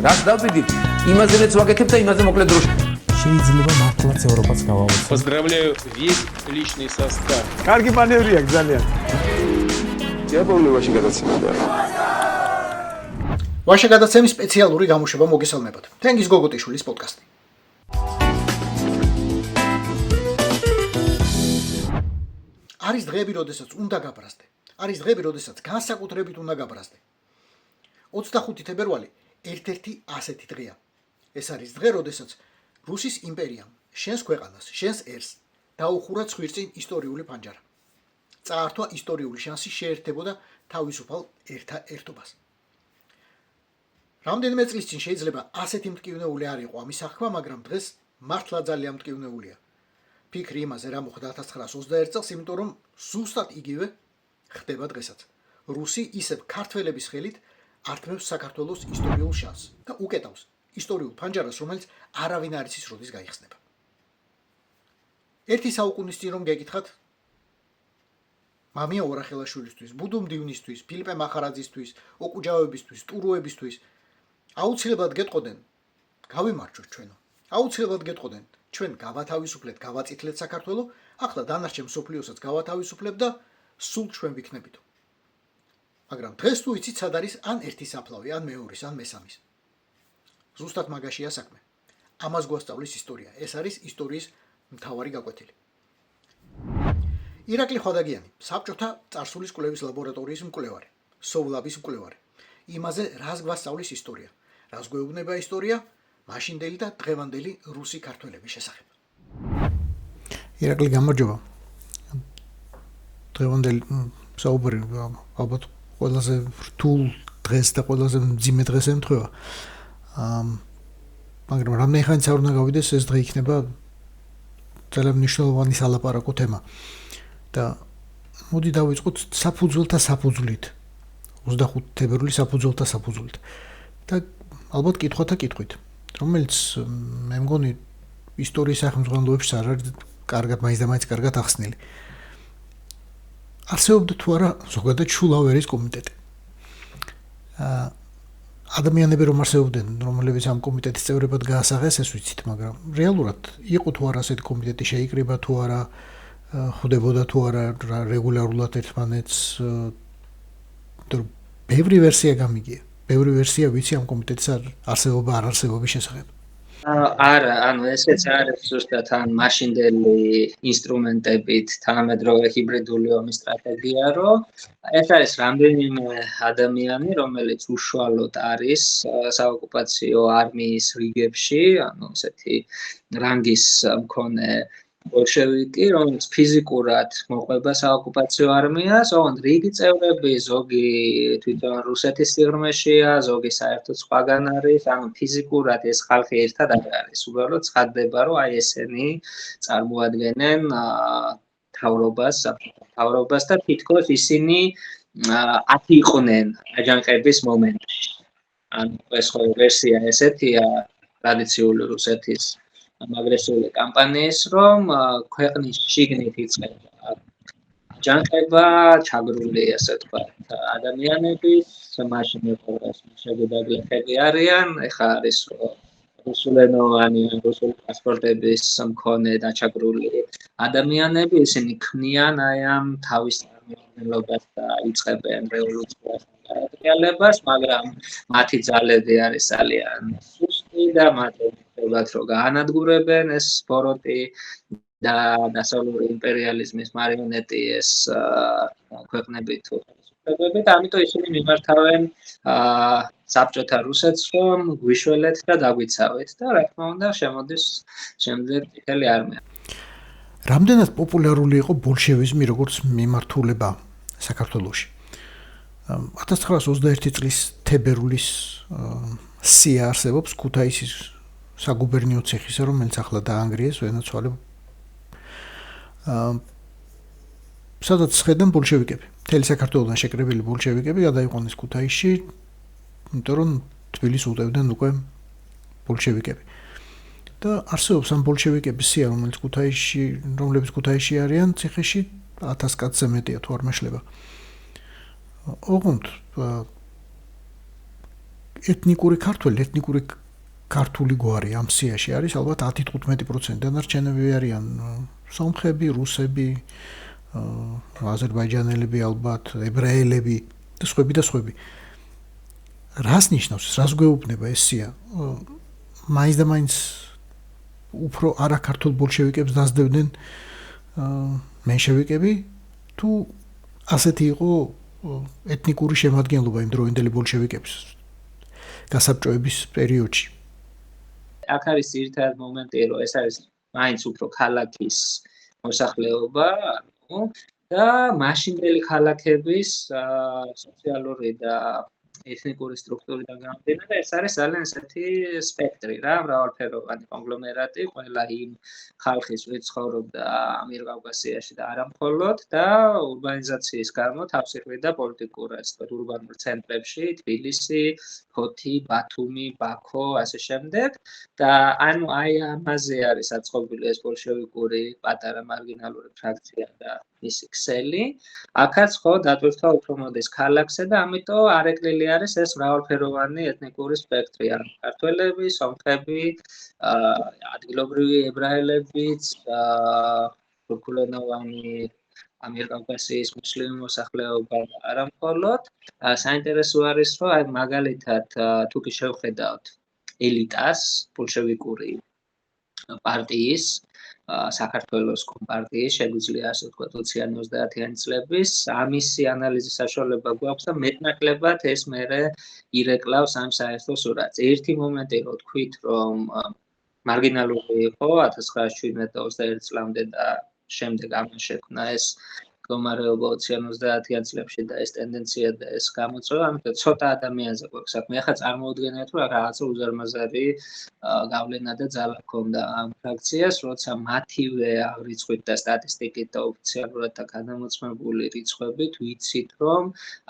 რას დავდივით, იმაზეც ვაკეთებ და იმაზე მოკლედ დროში. შეიძლება მართლაც ევროპაც გავაუწყო. Поздравляю весь личный состав. კარგი მანევრია ძალიან. დიაპოვნებაში გადაცემდა. ვაშა გადაცემის სპეციალური გამოშვება მოგესალმებათ. თენგიზ გოგოტიშვილის პოდკასტი. არის დღეები, როდესაც უნდა გაბრაზდე. არის დღეები, როდესაც განსაკუთრებით უნდა გაბრაზდე. 25 თებერვალი ერთ-ერთი ასეთი დღეა. ეს არის დღე, როდესაც რუსის იმპერიამ შენს ქვეყანას, შენს ერს დაუხურა ცხვირწინ ისტორიული ფანჯარა. წაართვა ისტორიული შანსი შეერთებოდა თავისუფალ ერთობას. რამდენიმე წლის წინ შეიძლება ასეთი მტკივნეული არ იყო ამის აღქმა, მაგრამ დღეს მართლა ძალიან მტკივნეულია. ფიქრი იმაზე, რა მოხდა 1921 წელს, იმიტომ რომ ზუსტად იგივე ხდება დღესაც. რუსი ისევ ქართველების ხელით ართმევს საქართველოს ისტორიულ შანსს და უკეტავს ისტორიულ ფანჯარას, რომელიც არავინ არ იცის როდის გაიხსნება. ერთი საუკუნის წინ რომ გეკითხათ მამია ორახელაშვილისთვის, ბუდუ მდივნისთვის, ფილიპე მახარაძისთვის, ოკუჯავებისთვის, ტურუებისთვის აუცილებლად გეტყოდნენ გავიმარჯვოთ ჩვენო. აუცილებლად გეტყოდნენ ჩვენ გავათავისუფლეთ, გავაწითლეთ საქართველო, ახლა დანარჩენ მსოფლიოსაც გავათავისუფლებ და სულ ჩვენ ვიქნებითო. მაგრამ დღეს თუ იცით სად არის ან ერთი საფლავი, ან მეორის, ან მესამის. ზუსტად მაგაშია საქმე. ამას გვასწავლის ისტორია. ეს არის ისტორიის მთავარი გაკვეთილი. ირაკლი ხვადაგიანი, საბჭოთა წარსულის კვლევის ლაბორატორიის მკვლევარი, სოვლაბის მკვლევარი. იმაზე რას გვასწავლის ისტორია, რას გვეუბნება ისტორია მაშინდელი და დღევანდელი რუსი ქართველების შესახებ. ირაკლი, გამარჯობა. დღევანდელი საუბარი ალბათ ყველაზე რთულ დღეს და ყველაზე მძიმე დღეს ემთხვევა. მაგრამ რამდენი ხანიც არ უნდა გავიდეს, ეს დღე იქნება ძალიან მნიშვნელოვანი სალაპარაკო თემა. და მოდი დავიწყოთ საფუძველთა საფუძვლით. 25 თებერვლის საფუძველთა საფუძვლით. და ალბათ კითხვათა კითხვით, რომელიც მე მგონი ისტორიის სახელმძღვანელოებში არ არის კარგად მაინც კარგად ახსნილი. არსებობდა თუ არა ზოგადად შულავერის კომიტეტი. ადამიანები რომ არსებობდნენ, რომლებიც ამ კომიტეტის წევრებად გაასაღეს, ეს ვიცით, მაგრამ რეალურად იყო თუ არა ასეთი კომიტეტი, შეიკრიბა თუ არა, ხვდებოდა თუ არა რეგულარულად ერთმანეთს. ბევრი ვერსია გამიგია. ბევრი ვერსია ვიცი ამ კომიტეტის არსებობა არ არსებობის შესახებ. არა, ანუ ესეც არის ზუსტად ან მაშინდელი ინსტრუმენტებით თანამედროვე ჰიბრიდული ომის სტრატეგია, რომ ეს არის რამდენიმე ადამიანი, რომელიც უშუალოდ არის საოკუპაციო არმიის რიგებში, ანუ ესეთი რანგის მქონე ბოლშევიკი, რომელიც ფიზიკურად მოყვება საოკუპაციო არმიას, ოღონდ რიგი წევრები, ზოგი თვითონ რუსეთის სიღრმეშია, ზოგი საერთოდ სხვაგან არის, ანუ ფიზიკურად ეს ხალხი ერთად არ არის. უბრალოდ ცხადდება, რომ აი ესენი წარმოადგენენ მთავრობას და თითქოს ისინი 10 იყვნენ აჯანყების მომენტში. ანუ ეს ხო ვერსია ესეთია ტრადიციული რუსეთის აგრესიული კამპანიის, რომ ქვეყნის შიგნით იწყება აჯანყება, ჩაგრული ასე თქვა ადამიანების, მაშინ ეყოლას შეგუდაგლეხები არიან, ეხა არის რუსულენოვანი, რუსული პასპორტების მქონე დაჩაგრული ადამიანები, ისინი ქმნიან აი ამ თავის წარმომადგენლობას და იწყებენ რევოლუციას და რეალებას, მაგრამ მათი ძალები არის ძალიან სუსტი და მათი რომ გაანადგურებენ ეს ბოროტი და დასავლური იმპერიალიზმის მარიონეტი ეს ქვეყნები თუ ხელისუფლებები და ამიტომ ისინი მიმართავენ საბჭოთა რუსეთს, რომ გვიშველეთ და დაგვიცავეთ და რა თქმა უნდა შემოდის შემდეგ წითელი არმია. რამდენად პოპულარული იყო ბოლშევიზმი როგორც მიმართულება საქართველოში? 1921 წლის თებერვლის სია არსებობს ქუთაისის საგუბერნიო ცეხისა, რომელიც ახლა დაანგრიეს ვენაცვალე. სადაც ხედან ბოლშევიკები. მთელი საქართველოდან შეკრებილი ბოლშევიკები გადაიყვანეს ქუთაისში, იმიტომ რომ თბილისს უტევდნენ უკვე ბოლშევიკები. და არსებობს ამ ბოლშევიკების სია, რომლებიც ქუთაისში არიან, ციხეში 1000 კაცზე მეტია თუ არ მეშლება. ოღონდ ეთნიკური ქართული გვარი ამ სიაში არის ალბათ 10-15%. დანარჩენები არიან სომხები, რუსები, აზერბაიჯანელები ალბათ, ებრაელები და სხვები. რას ნიშნავს? რას გვეუბნება ეს სია? მაინც და მაინც უფრო არაქართულ ბოლშევიკებს დასდევდნენ მენშევიკები თუ ასეთი იყო ეთნიკური შემადგენლობა იმ დროინდელი ბოლშევიკებს გასაბჭოების პერიოდში. აქ არის ძირითადად მომენტი, რომ ეს არის მაინც უფრო ქალაქის მოსახლეობა, და მაშინდელი ქალაქების სოციალური და ეთნიკური სტრუქტურიდან გამომდინარე, ეს არის ძალიან ესეთი სპექტრი რა, მრავალფეროვანი კონგლომერატი, ყველა იმ ხალხის, ვინც ცხოვრობდა ამიერკავკასიაში და არა მხოლოდ და ურბანიზაციის გამო თავს იყრიდა პოლიტიკურ ურბანულ ცენტრებში, თბილისი, ფოთი, ბათუმი, ბაქო, ასე შემდეგ და ანუ აი ამაზე არის აწყობილი ეს ბოლშევიკური პატარა მარგინალური ფრაქცია და მისი ქსელი. აქაც ხო დატვირთვა უფრო მოდის ქალაქზე და ამიტომ არეკლილი არის ეს მრავალფეროვანი ეთნიკური სპექტრი, ანუ ქართველები, სომხები, ადგილობრივი ებრაელებიც, თურქულენოვანი ამიერკავკასიის მუსლიმი მოსახლეობა არა მხოლოდ. საინტერესო არის, რომ აი მაგალითად თუ კი შევხედავთ ელიტას, ბოლშევიკური პარტიის საქართველოს კომპარტიის შეგვიძლია ასე ვთქვათ 20-30-იანი წლების ამისი ანალიზის საშუალება გვაქვს და მეტნაკლებად ეს მერე ირეკლავს ამ საერთო სურათს. ერთი მომენტი რო თქვით, რომ მარგინალური იყო 1917-21 წლამდე და შემდეგ ამან შექმნა ეს მდგომარეობა 20-30-იან წლებში და ეს ტენდენცია და ეს გამოწვევა, ამიტომ ცოტა ადამიანზე გვაქვს საქმე. ახლა წარმოუდგენიათ, რომ რაღაცა უზარმაზარი გავლენა და ძალა ჰქონდა ამ ფრაქციას, როცა მათივე აღრიცხვით და სტატისტიკით და ოფიციალურად და განამოწმებული რიცხვებით ვიცით, რომ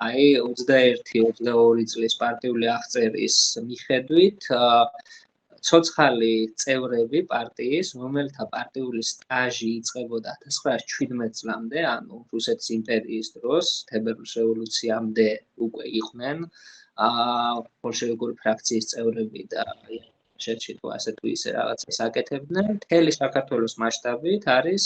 აი 21-22 წლის პარტიული აღწერის მიხედვით ცოცხალი წევრები პარტიის, რომელთა პარტიული სტაჟი იწყებოდა 1917 წლამდე, ანუ რუსეთის იმპერიის დროს, თებერვლის რევოლუციამდე უკვე იყვნენ ბოლშევიკური ფრაქციის წევრები და შეჩი თუ ასე თუ ისე რაღაცას აკეთებდნენ. მთელი საქართველოს მასშტაბით არის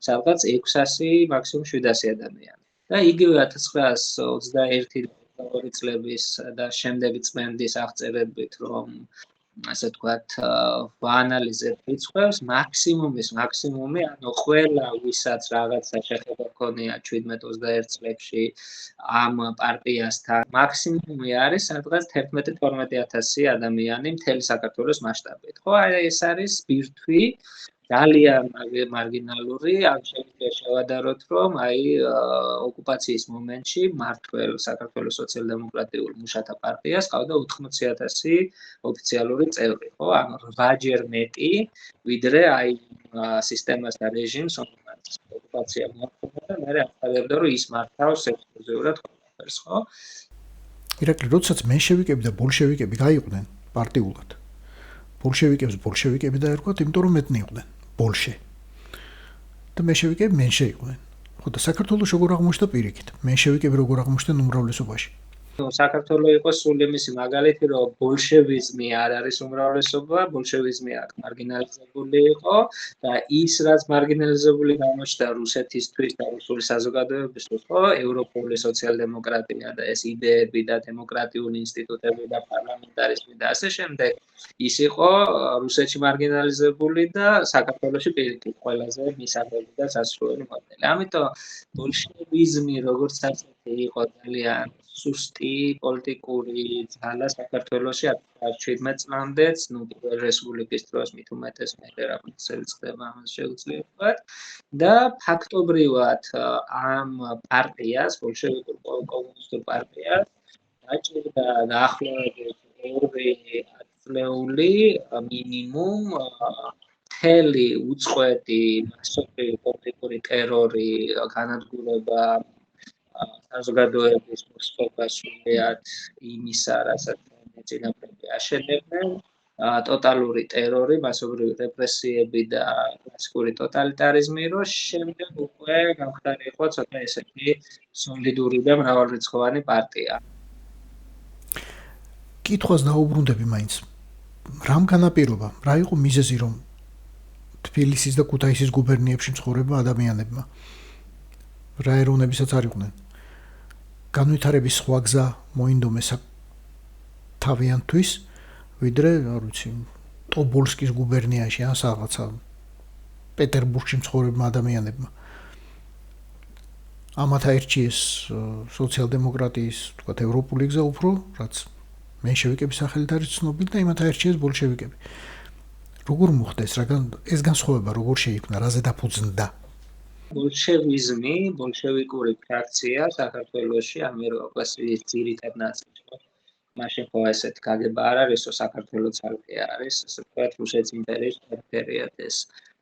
სადღაც 600, მაქსიმუმ 700 ადამიანი. და იგივე 1921 წლების და შემდეგი წმენდის აღწერებით, რომ ასე ვთქვათ, ვაანალიზებთ რიცხვებს, მაქსიმუმი, ანუ ყველა ვისაც რაღაცა შეხება ჰქონია 17-21 წლებში ამ პარტიასთან, მაქსიმუმი არის სადღაც 11-12 ადამიანი მთელი საქართველოს მასშტაბით. ხო, აი ეს არის ბირთვი ძალიან მარგინალური, ამ შემიძლია შევადაროთ, რომ აი ოკუპაციის მომენტში მმართველ საქართველოს სოციალ-დემოკრატიულ მუშათა პარტიას ყავდა 80,000 ოფიციალური წევრი, ხო? ანუ 8-ჯერ მეტი, ვიდრე აი სისტემას და რეჟიმს, რომელსაც ოკუპაცია მოახდინა და მე ახსენებდა, რომ ის მართავს ექსკლუზიურად ყველაფერს, ხო? ირაკლი, როდესაც მენშევიკები და ბოლშევიკები გაიყვნენ პარტიულად, ბოლშევიკებს ბოლშევიკები დაერქვათ, იმიტომ რომ მეტნი იყვნენ. ბოლშე და მენშევიკები მენშე იყვნენ. ხო და საქართველოს როგორ აღმოჩნდა პირიქით? მენშევიკები როგორ აღმოჩნდნენ უმრავლესობაში? საქართველოს იყო სულ იმისი მაგალითი, რომ ბოლშევიზმი არ არის უმრავლესობა, ბოლშევიზმი აქ მარგინალიზებული იყო და ის რაც მარგინალიზებული გამოჩნდა რუსეთისთვის და რუსული საზოგადოებისთვის, ხო, ევროპული სოციალ-დემოკრატია და ეს იდეები და დემოკრატიული ინსტიტუტები და პარლამენტარიზმი და ასე შემდეგ, ის იყო რუსეთში მარგინალიზებული და საქართველოში პირიქით ყველაზე მისაღები და სასურველი მოდელი. ამიტომ ბოლშევიზმი როგორც საწეთი იყო ძალიან სუსტი პოლიტიკური ძალა საქართველოში 1917 წლამდეც, ნუ პირველ რესპუბლიკის დროს მით უმეტეს მერე რაღაცები ხდება ამას შეუძლია ვთქვათ და ფაქტობრივად ამ პარტიას, ბოლშევიკურ კომუნისტურ პარტიას დაჭირდა დაახლოებით 2 ათწლეული მინიმუმ მთელი უწყვეტი მასობრივი პოლიტიკური ტერორი, განადგურება საზოგადოების მოსწრება სრულიად იმისა, რასაც წინაპრები აშენებდნენ, ტოტალური ტერორი, მასობრივი რეპრესიები და კლასიკური ტოტალიტარიზმი, რომ შემდეგ უკვე გამხდარიყო ცოტა ესეთი სოლიდური და მრავალრიცხოვანი პარტია. კითხვას დაუბრუნდები მაინც. რამ განაპირობა? რა იყო მიზეზი, რომ თბილისის და ქუთაისის გუბერნიებში მცხოვრებმა ადამიანებმა რა ეროვნებისაც არ იყვნენ. განვითარების სხვა გზა მოინდომეს თავიანთვის, ვიდრე, არ ვიცი, ტობოლსკის გუბერნიაში ან რაღაცა პეტერბურგში მცხოვრებმა ადამიანებმა. ამათ აირჩიეს სოციალ-დემოკრატიის, თქვათ, ევროპული გზა უფრო, რაც მენშევიკების სახელით არის ცნობილი და იმათ აირჩიეს ბოლშევიკები. როგორ მოხდა ეს განსხვავება როგორ შეიქმნა, რაზე დაფუძნდა? ბოლშევიზმი, ბოლშევიკური ფრაქცია საქართველოში ამერიკასის ძირითად ნაწილში. მაშინ ხო ესეთი გაგება არ არისო, საქართველოს ცალკე არის, ასე ვთქვათ, რუსეთის იმპერიის პერიფერიად ეს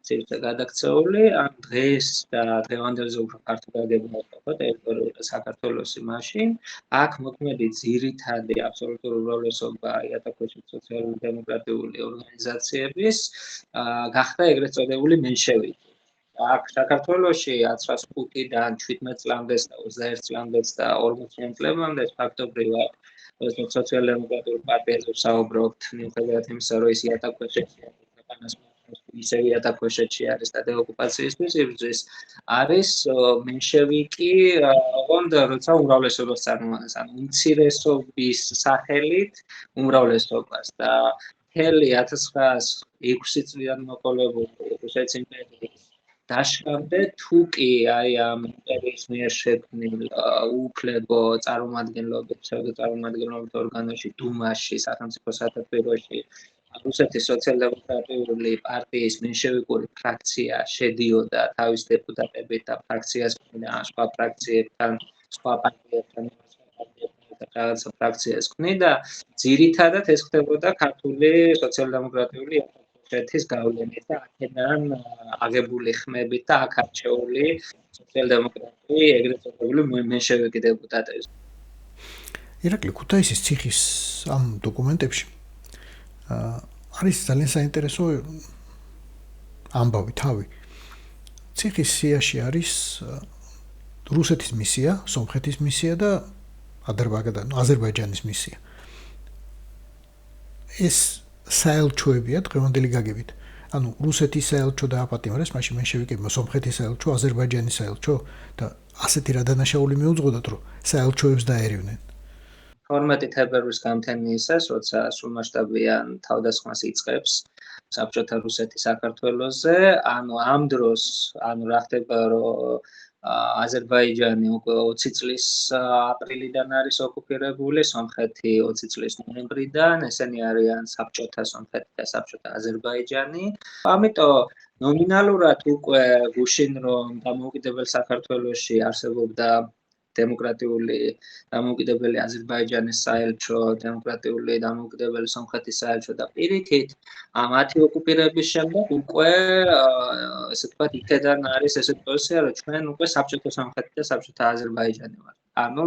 ძირითადად გადაქცეული, ან დღეს და დღევანდელზე უფრო ფართო გაგება იყო ტერიტორიული საქართველოსი მაშინ. აქ მოქმედი ძირითადი აბსოლუტური უმრავლესობა იატაკქვეშეთის სოციალ-დემოკრატიული ორგანიზაციების გახდა ეგრეთ წოდებული მენშევიკი. აქ საქართველოში 1905-დან 17 წლამდე და 21 წლამდე და 40 წლამდე ფაქტობრივად სოციალ-დემოკრატიულ პარტიაზე ვსაუბრობთ, მიუხედავად იმისა, რომ ის იატაკქვეშეთში ისევ იატაკქვეშეთში არის და დეოკუპაციისთვის იბრძვის, არის მენშევიკი, ოღონდ როცა უმრავლესობას წარმოადგენს, ანუ უმცირესობის სახელით უმრავლესობას და მთელი 1906 წლიდან მოყოლებული რუსეთის იმპერიის დაშკამდე თუ კი აი ამ იმპერიის მიერ შექმნილ უუფლებო წარმომადგენლობით, ფსევდო-წარმომადგენლობით ორგანოში, დუმაში, სახელმწიფო სათათბიროში რუსეთის სოციალ-დემოკრატიული პარტიის მენშევიკური ფრაქცია შედიოდა თავის დეპუტატებით და ფრაქციას სხვა ფრაქციებთან, სხვა პარტიებთან, რაღაცა ფრაქციას ქმნიდა, ძირითადად ეს ხდებოდა ქართული სოციალ-დემოკრატიული ერთის გავლენით და აქედან აღებული ხმებით და აქ არჩეული სოციალ-დემოკრატიული ეგრეთ წოდებული მენშევიკი დეპუტატები. ირაკლი ქუთაისის ციხის ამ დოკუმენტებში არის ძალიან საინტერესო ამბავი თავი. ციხის სიაში არის რუსეთის მისია, სომხეთის მისია და აზერბაიჯანის მისია. ეს საელჩოებია დღევანდელი გაგებით. ანუ რუსეთის საელჩო დააპატიმრეს, მაშინ მენშევიკებმა სომხეთის საელჩო, აზერბაიჯანის საელჩო და ასეთი რა დანაშაული მიუძღოდათ, რომ საელჩოებს დაერივნენ. 12 თებერვლის გამთენიისას, როცა სრულმასშტაბიან თავდასხმას იწყებს საბჭოთა რუსეთი საქართველოზე, ანუ ამ დროს, რა ხდება, რომ აზერბაიჯანი უკვე 20 წლის აპრილიდან არის ოკუპირებული, სომხეთი 20 წლის ნოემბრიდან, ესენი არიან საბჭოთა სომხეთი და საბჭოთა აზერბაიჯანი. ამიტომ ნომინალურად უკვე გუშინ რომ დამოუკიდებელ საქართველოში არსებობდა დემოკრატიული დამოუკიდებელი აზერბაიჯანის საელჩო, დემოკრატიული დამოუკიდებელი სომხეთის საელჩო და პირიქით მათი ოკუპირების შემდეგ უკვე ესე ვთქვათ იქედან არის ესეთი პოზიცია, რომ ჩვენ უკვე საბჭოთა სომხეთი და საბჭოთა აზერბაიჯანი ვართ. ანუ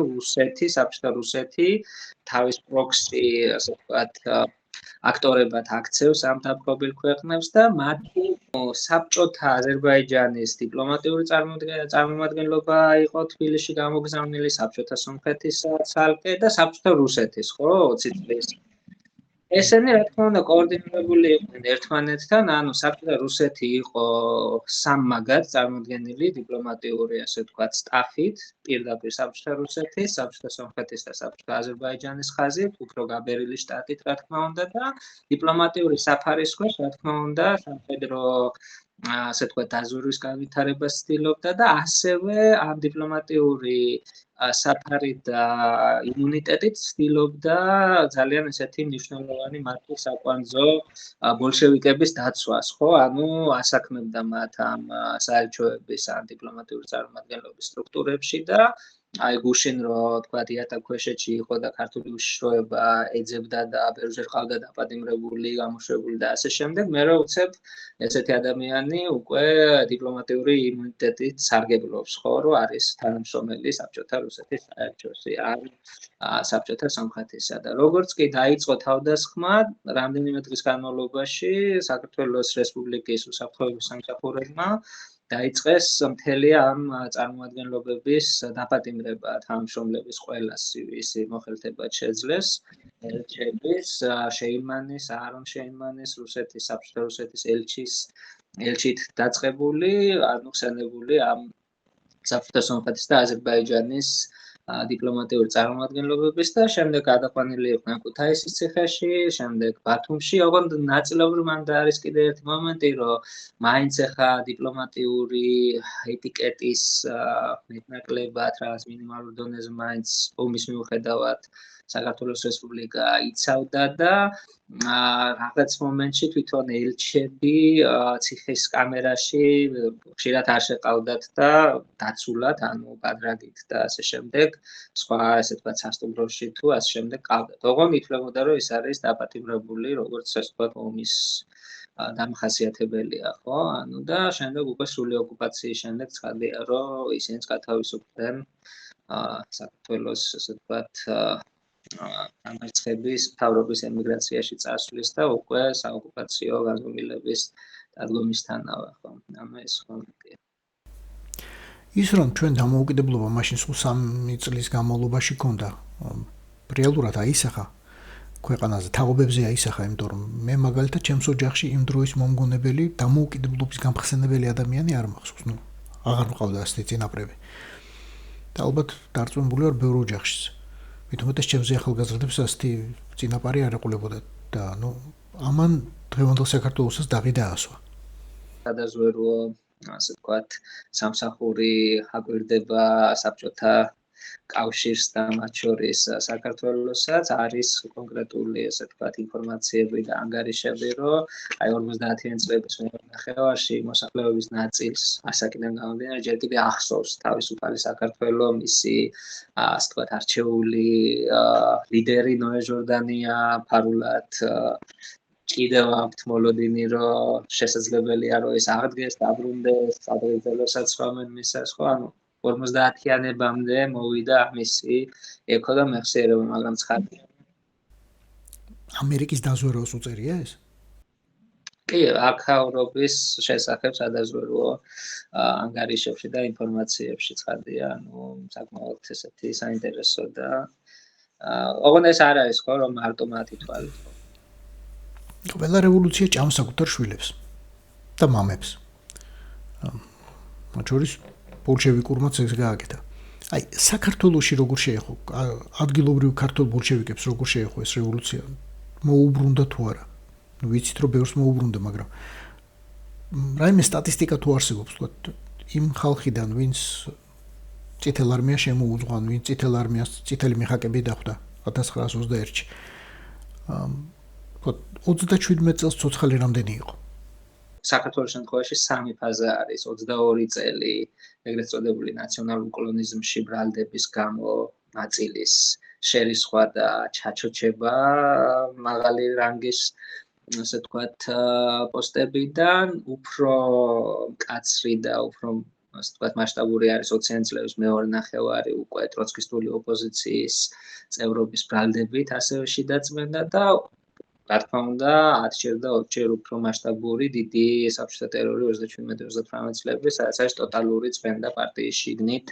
საბჭოთა რუსეთი თავის პროქსი ესე ვთქვათ აქტორებად აქცევს ამ დაპყრობილ ქვეყნებს და მათი საბჭოთა აზერბაიჯანის დიპლომატიური წარმომადგენლობა იყო თბილისში გამოგზავნილი, საბჭოთა სომხეთის ცალკე და საბჭოთა რუსეთის, ხო, 20 წლის. ესენი რა თქმა უნდა კოორდინირებული იყვნენ ერთმანეთთან, ანუ საბჭოთა რუსეთი იყო სამმაგად წარმოდგენილი დიპლომატიური, ასე ვთქვათ, სტაფით, პირდაპირ საბჭოთა რუსეთის, საბჭოთა სომხეთის და საბჭოთა აზერბაიჯანის ხაზით, უფრო გაბერილი შტატით, რა თქმა უნდა და დიპლომატიური საფარის ქვეშ, რა თქმა უნდა, სამხედრო ასე ვთქვათ, დაზვერვის განვითარებას ცდილობდა და ასევე ამ დიპლომატიური საფარით და იმუნიტეტით ცდილობდა ძალიან ესეთი მნიშვნელოვანი მათი საკვანძო ბოლშევიკების დაცვას, ხო? ანუ ასაქმებდა მათ ამ საელჩოების ან დიპლომატიური წარმომადგენლობის სტრუქტურებში და აი გუშინ რომ თქვა იატაკქვეშეთში იყო და ქართული უშიშროება ეძებდა და ბევრჯერ ყავდა დაპატიმრებული, გამოშვებული და ასე შემდეგ, მე რო ვცებ ესეთი ადამიანი უკვე დიპლომატიური იმუნიტეტით სარგებლობს, ხო, რომ არის თანამშრომელი საბჭოთა რუსეთის საელჩოში, ან საბჭოთა სომხეთისა და როგორც კი დაიწყო თავდასხმა, რამდენიმე დღის განმავლობაში საქართველოს რესპუბლიკის უსაფრთხოების სამსახურებმა დაიწყეს მთელი ამ წარმომადგენლობების დაპატიმრება თანამშრომლების ყველას ისი მოხელთებად შეძლეს ელჩების შეიმანის აარონ შეიმანის რუსეთის საბჭოთა რუსეთის ელჩით დაწყებული ანუ ხსენებული ამ საბჭოთა სომხეთის და აზერბაიჯანის დიპლომატიური წარმომადგენლობების და შემდეგ გადაყვანილი იყვნენ ქუთაისის ციხეში, შემდეგ ბათუმში, ოღონდ ნაწილობრივ მანდა არის კიდე ერთი მომენტი, რომ მაინც ახლა დიპლომატიური ეტიკეტის მეტნაკლებად რაღაც მინიმალურ დონეზე მაინც ომის მიუხედავად საქართველოს რესპუბლიკა იცავდა და რაღაც მომენტში თვითონ ელჩები ციხის კამერაში ხშირად არ შეყავდათ და დაცულად, ანუ ბადრაგით და ასე შემდეგ, სხვა ესე თქვა სასტუმროში თუ ასე შემდეგ ყავდათ. ოღონდ ითვლებოდა, რომ ის არის დაპატიმრებული, როგორც ასე თქვა ომის დამახასიათებელია, ხო? ანუ და შემდეგ უკვე სრული ოკუპაციის შემდეგ ცხადია, რომ ისინიც გათავისუფლდნენ საქართველოს ასე თქვა დამარცხების მთავრობის ემიგრაციაში წასვლის და უკვე საოკუპაციო განზომილების დადგომისთანავე, ხო? ანუ ეს ხონია. ის რომ ჩვენ დამოუკიდებლობა მაშინ სულ 3 წლის განმავლობაში ქონდა, რეალურად აისახა ქვეყანაზე, თაობებზე აისახა, იმიტომ რომ მე მაგალითად ჩემს ოჯახში იმ დროის მომგონებელი დამოუკიდებლობის გამხსენებელი ადამიანი არ მახსოვს, ნუ აღარ მყავდა ასეთი წინაპრები. და ალბათ დარწმუნებული ვარ ბევრ ოჯახშიც. მithumetes ჩემზე ახალგაზრდებს ასეთი წინაპარი არ ეყოლებოდა და ნუ ამან დღევანდელ საქართველოსაც დაღი დაასვა. სადაზვერვო ასე ვთქვათ, სამსახური აკვირდება საბჭოთა კავშირს და მათ შორის საქართველოსაც არის კონკრეტული ასე ვთქვათ ინფორმაციები და ანგარიშები, რომ აი 50-იან წლების ნახევარში მოსახლეობის ნაწილს ასაკიდან გამომდინარე ჯერ კიდევ ახსოვს თავისუფალი საქართველოს მისი ასე ვთქვათ არჩეული ლიდერი ნოე ჟორდანია ფარულად კიდევ აქვთ მოლოდინი, რომ შესაძლებელია, რომ ეს აღდგეს, დაბრუნდეს, სადღეგრძელოსაც ხვამენ მისას, ხო, ანუ 50-იანებამდე მოვიდა მისი ეკო და მეხსიერება, მაგრამ ცხადია. ამერიკის დაზვერვას უწერია ეს? კი, აქაურობის შესახებ სადაზვერვო ანგარიშებში და ინფორმაციებში ცხადია, ანუ საკმაოდ ესეთი საინტერესო და ოღონდ ეს არ არის, ხო, რომ მარტო მათი თვალით. ყველა რევოლუცია ჭამს საკუთარ შვილებს და მამებს. მათ შორის ბოლშევიკურმაც ეს გააკეთა. აი, საქართველოში როგორ შეეხო, ადგილობრივ ქართულ ბოლშევიკებს როგორ შეეხო ეს რევოლუცია? მოუბრუნდა თუ არა? ნუ ვიცით რომ ბევრს მოუბრუნდა, მაგრამ რაიმე სტატისტიკა თუ არსებობს, თქვა იმ ხალხიდან, ვინც წითელ არმიას შემოუძღვან, ვინც წითელ არმიას წითელი მიხაკები დახვდა 1921-ში. 37 წელს ცოცხალი რამდენი იყო? საქართველოს შემთხვევაში 3 ფაზა არის, 22 წელი ეგრეთ წოდებული ნაციონალურ კოლონიზმში ბრალდების გამო ნაწილის შერისხვა და ჩაჩოჩება მაღალი რანგის ასე ვთქვათ პოსტებიდან, უფრო მკაცრი და უფრო ასე ვთქვათ მასშტაბური არის 20-იან წლების მეორე ნახევარი უკვე ტროცკისტული ოპოზიციის წევრობის ბრალდებით ასევე შიდაწმენდა და რა თქმა უნდა 10-ჯერ და 20-ჯერ უფრო მასშტაბური დიდი საბჭოთა ტერორი 37-38 წლების, სადაც არის ტოტალური წმენდა პარტიის შიგნით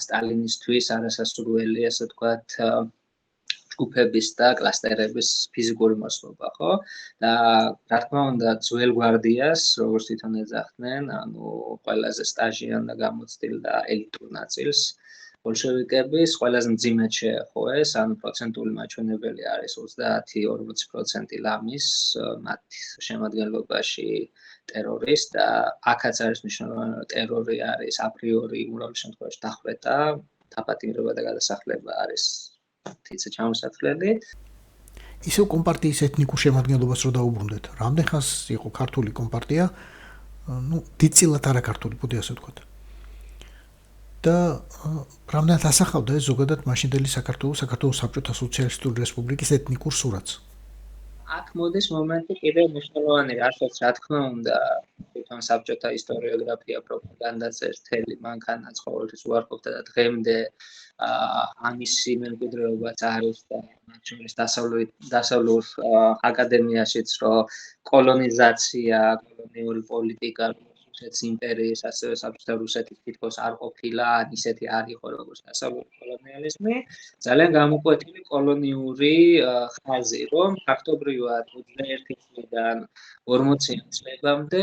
სტალინისტვის არასასურველი, ასე ვთქვათ, ჯგუფების და კლასტერების ფიზიკური მოსვლობა, ხო? და რა თქმა უნდა, ძველ გვარდიას, როგორც თვითონ ეძახდნენ, ანუ ყველაზე სტაჟიან და გამოცდილ და ელიტურ ნაწილს ბოლშევიკების ყველაზე მძიმედ შეეხო ეს, ანუ პროცენტული მაჩვენებელი არის 30-40% ლამის მათ შემადგენლობაში ტერორის და აქაც არის მნიშვნელოვანი, რომ ტერორი არის აპრიორი უმრავლეს შემთხვევაში დახვრეტა, დაპატიმრება და გადასახლება არის თითქოს ჩამოსათვლელი. ისევ კომპარტიის ეთნიკურ შემადგენლობას რო დაუბრუნდეთ, რამდენ ხანს იყო ქართული კომპარტია, ნუ დიდწილად არაქართული, ბუდი ასე ვთქვათ. და რამდენად ასახავდა ეს ზოგადად მაშინდელი საქართველოს საბჭოთა სოციალისტური რესპუბლიკის ეთნიკურ სურათს? აქ მოდის მომენტი კიდევ მნიშვნელოვანი, რასაც რა თქმა უნდა თვითონ საბჭოთა ისტორიოგრაფია პროპაგანდაზე მთელი მანქანაც ყოველთვის უარყოფდა და დღემდე ამისი მემკვიდრეობაც არის და მათ შორის დასავლურ აკადემიაშიც, რომ კოლონიზაცია, კოლონიური პოლიტიკა რუსეთის იმპერიის, ასევე საბჭოთა რუსეთის თითქოს არ ყოფილა, ან ისეთი არ იყო როგორც დასავლური კოლონიალიზმი, ძალიან გამოკვეთილი კოლონიური ხაზი, რომ ფაქტობრივად 21 წლიდან 40 წლებამდე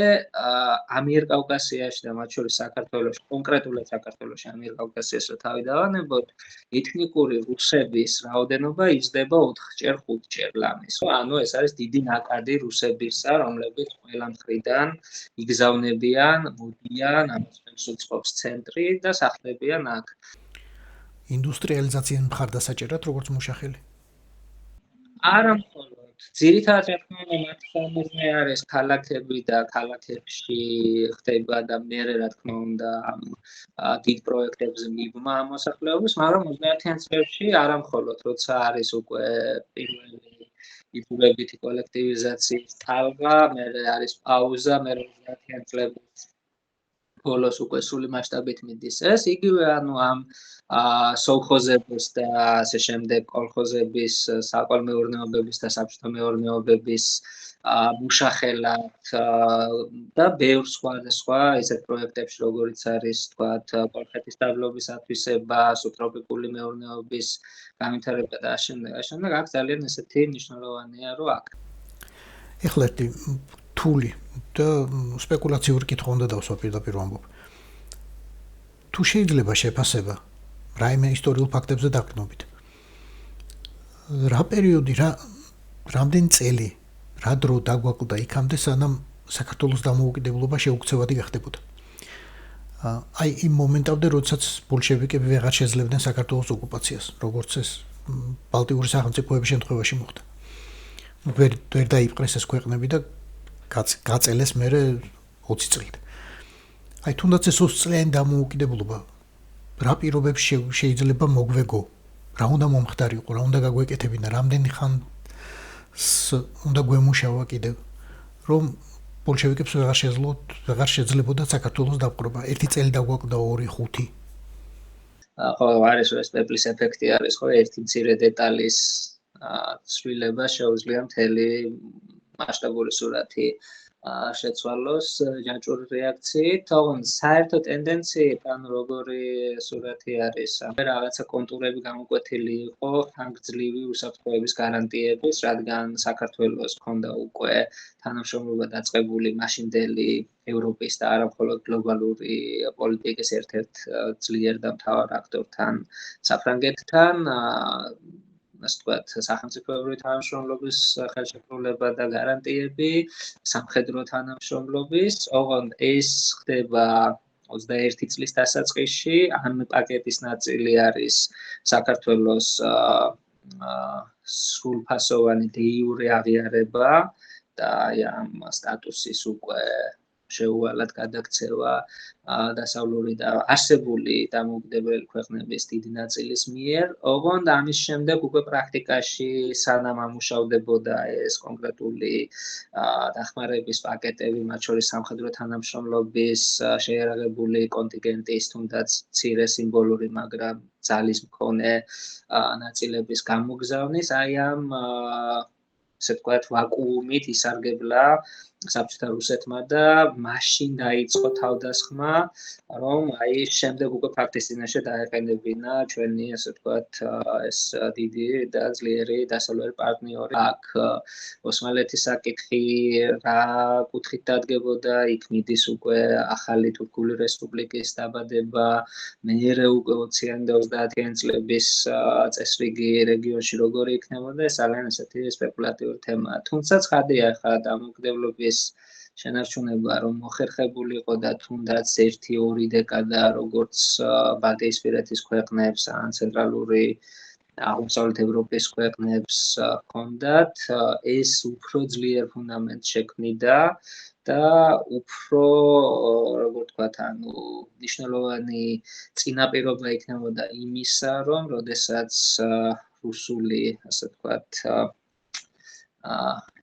ამიერკავკასიაში და მათ შორის საქართველოში, კონკრეტულად საქართველოში ამიერკავკასიასო თავი დავანებოთ, ეთნიკური რუსების რაოდენობა იზრდება 4-ჯერ, 5-ჯერ ლამის. ანუ ეს არის დიდი ნაკადი რუსებისა, რომლებიც ყველა მხრიდან იგზავნებიან, მოდიან, ამას უწყობს ცენტრი და სახლებიან აქ. ინდუსტრიალიზაციის მხარდასაჭერად როგორც მუშახელი. არა მხოლოდ. ძირითადად რა თქმა უნდა მათ სამიზნე არის ქალაქები და ქალაქებში ხდება და მერე რა თქმა უნდა დიდ პროექტებზე მიბმა მოსახლეობის, მაგრამ 30-იან წლებში არა მხოლოდ, როცა არის უკვე პირველი იბურებითი კოლექტივიზაციის თალღა, მერე არის პაუზა, მერე 30-იან წლების ბოლოს უკვე სული მასშტაბით მიდის ეს, იგივე ანუ ამ სოლხოზების და ასე შემდეგ კოლხოზების, საკოლმეურნეობების და საბჭოთა მეურნეობების მუშახელად და ბევრ სხვა ისეთ პროექტებში, როგორიც არის, თქვათ, კოლხეთის დაბლობის ათვისება, სუბტროპიკული მეურნეობის განვითარება და ამავდროულად აქ ძალიან ესეთი მნიშვნელოვანია, რომ აქ. ეხლა ერთი რთული და სპეკულაციური კითხვა უნდა დავსვა პირდაპირ ვამბობ. თუ შეიძლება შეფასება რაიმე ისტორიულ ფაქტებზე დაყრდნობით. რა პერიოდი, რამდენი წელი, რა დრო დაგვაკლდა იქამდე, სანამ საქართველოს დამოუკიდებლობა შეუქცევადი გახდებოდა. აი იმ მომენტამდე, როდესაც ბოლშევიკები ვეღარ შეძლებდნენ საქართველოს ოკუპაციას, როგორც ეს ბალტიური სახელმწიფოების შემთხვევაში მოხდა. ვერ დაიპყრეს ეს ქვეყნები და გაწელეს მერე 20 წლით. აი თუნდაც ეს 20 წლიანი დამოუკიდებლობა რა პირობებს შეიძლება მოგვეგო, რა უნდა მომხდარიყო, რა უნდა გაგვეკეთებინა, რამდენი ხანს უნდა გვემუშავა კიდევ, რომ ბოლშევიკებს ვეღარ შეძლებოდა საქართველოს დაპყრობა. 1 წელი დაგვაკლდა 2-5. ხო, არის ეს პეპლის ეფექტი არის, ხო, ერთი მცირე დეტალის ცვლილება შეუძლია მთელი მასშტაბური სურათი შეცვალოს ჯაჭვური რეაქციით, თუმცა საერთო ტენდენციით, ანუ როგორი სურათი არის, რაღაცა კონტურები გამოკვეთილი იყო ხანგრძლივი უსაფრთხოების გარანტიების, რადგან საქართველოს ჰქონდა უკვე თანამშრომლობა დაწყებული მაშინდელი ევროპის და არა მხოლოდ გლობალური პოლიტიკის ერთ-ერთ ძლიერ და მთავარ აქტორთან, საფრანგეთთან, ასე ვთქვათ, სახელმწიფოებრივი თანამშრომლობის ხელშეკრულება და გარანტიები, სამხედრო თანამშრომლობის, ოღონდ ეს ხდება 21 წლის დასაწყისში, ამ პაკეტის ნაწილი არის საქართველოს სრულფასოვანი დე იურე აღიარება და ამ სტატუსის უკვე შეუვალად გადაქცევა დასავლური და არსებული დამოუკიდებელი ქვეყნების დიდი ნაწილის მიერ, ოღონდ ამის შემდეგ უკვე პრაქტიკაში სანამ ამუშავდებოდა ეს კონკრეტული დახმარების პაკეტები, მათ შორის სამხედრო თანამშრომლობის შეიარაღებული კონტინგენტის, თუნდაც მცირე სიმბოლური, მაგრამ ძალის მქონე ნაწილების გამოგზავნის, აი ამ ასე ვთქვათ, ვაკუუმით ისარგებლა საბჭოთა რუსეთმა და მაშინ დაიწყო თავდასხმა, რომ აი შემდეგ უკვე ფაქტის წინაშე დაეყენებინა ჩვენი, ასე ვთქვათ, ეს დიდი და ძლიერი დასავლური პარტნიორი. აქ ოსმალეთის საკითხი რა კუთხით დადგებოდა, იქ მიდის უკვე ახალი თურქული რესპუბლიკის დაბადება, მერე უკვე 20-იანი და 30-იანი წლების წესრიგი რეგიონში როგორი იქნებოდა, ეს ძალიან ესეთი სპეკულატიური თემაა. თუმცა ცხადია ხა დამოუკიდებლობის შენარჩუნება რომ მოხერხებულიყო და თუნდაც 1-2 დეკადა როგორც ბალტიისპირეთის ქვეყნებს ან ცენტრალური აღმოსავლეთ ევროპის ქვეყნებს ჰქონდათ, ეს უფრო ძლიერ ფუნდამენტს შექმნიდა და უფრო, როგორ ვთქვათ, ანუ მნიშვნელოვანი წინაპირობა იქნებოდა იმისა, რომ როდესაც რუსული, ასე ვთქვათ,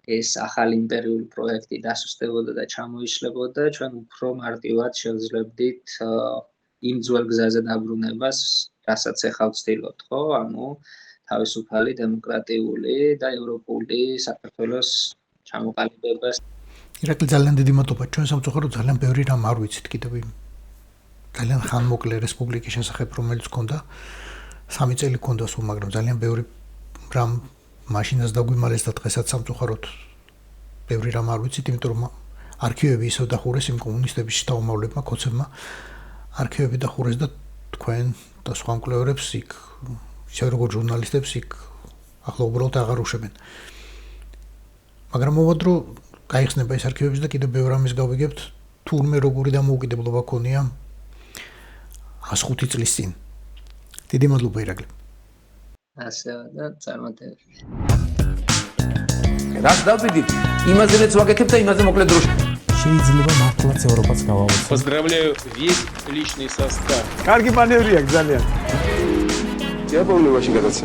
ეს ახალი იმპერიული პროექტი დასუსტებოდა და ჩამოიშლებოდა, ჩვენ უფრო მარტივად შევძლებდით იმ ძველ გზაზე დაბრუნებას, რასაც ახლა ვცდილობთ, ხო? ანუ თავისუფალი, დემოკრატიული და ევროპული საქართველოს ჩამოყალიბებას. ირაკლი ძალიან დიდი მადლობა. ჩვენ სამწუხაროდ ძალიან ბევრი რამ არ ვიცით კიდევ იმ ძალიან ხანმოკლე რესპუბლიკის შესახებ, რომელიც ჰქონდა 3 წელი ჰქონდა სულ, მაგრამ ძალიან ბევრი რამ მაშინაც დაგვიმალეს და დღესაც სამწუხაროდ ბევრი რამ არ ვიცით, იმიტომ რომ არქივები ისევ დახურეს იმ კომუნისტების შთამომავლებმა, კოცებმა. არქივები დახურეს და თქვენ და სხვა მკვლევარებს იქ, ისე როგორც ჟურნალისტებს იქ ახლა უბრალოდ აღარ უშვებენ. მაგრამ მოვადრო გაიხსნება ეს არქივების და კიდევ ბევრ რამეს გავიგებთ, თურმე როგორი დამოუკიდებლობა ქონია 105 წლის წინ. დიდი მადლობა ირაკლი. ასევე და წარმატებები. რაც დავდიდით, იმაზეც ვაგეთებ და იმაზე მოკლედ დროში. შეიძლება მართლაც ევროპაც გავაუცე. Поздравляю весь личный состав. კარგი მანევრია ძალიან. Я помню, очень гадаться.